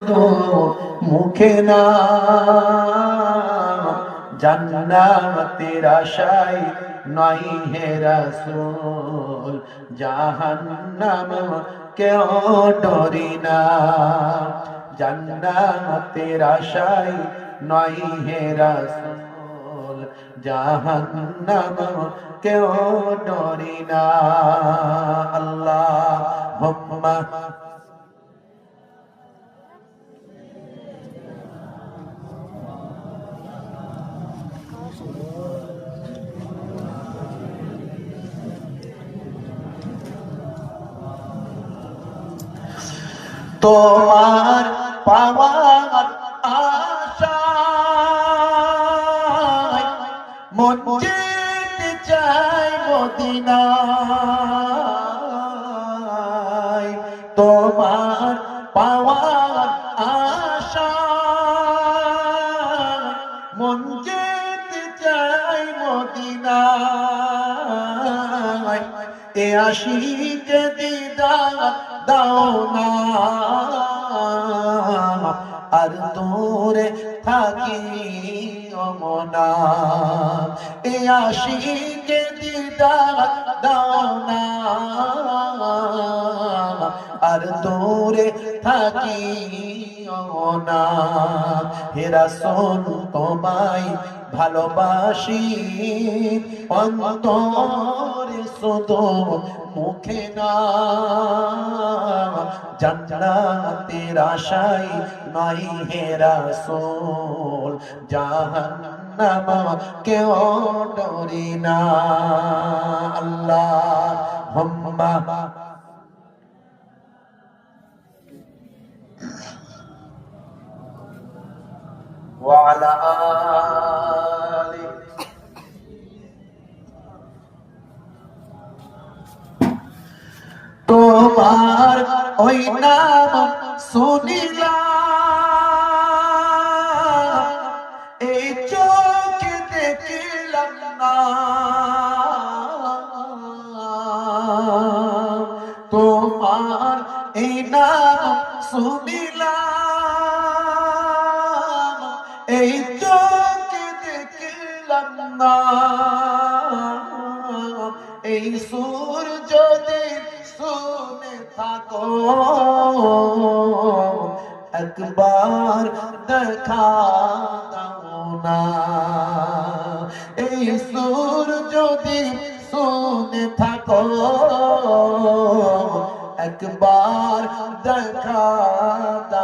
মুখে না জান্নাতের আশায় নয় হে রাসূল জাহান্নাম কেউ ডরি না জান্নাতের আশায় নয় হে রাসূল জাহান্নাম কেউ ডরি না আল্লাহুম্মা তোমার পাওয়ার আশায় মন যেতে চাই মদিনায় তোমার পাওয়ার আশায় মন যেতে চাই মদিনায় এ আশিকে দিদার দাও না আর দূরে থাকি মনা এ আশিকে দিদার দাও না আর দূরে থাকি না হে রাসূল তোমায় ভালোবাসি অন্তরে শুধু মুখে না জান্নাতের আশায় নাই হে রাসূল জাহান্নাম কেউ ডরি না আল্লাহুম্মা وعلى آله তোমার ওই নাম শুনিলাম এই চোখে দেখিলাম না তোমার এই নাম শুনিলাম এই চোখে দেখিলাম না এই সুর যদি শুনে থাকো একবার দেখা দাও না এই সুর যদি শুনে থাকো একবার দেখা দাও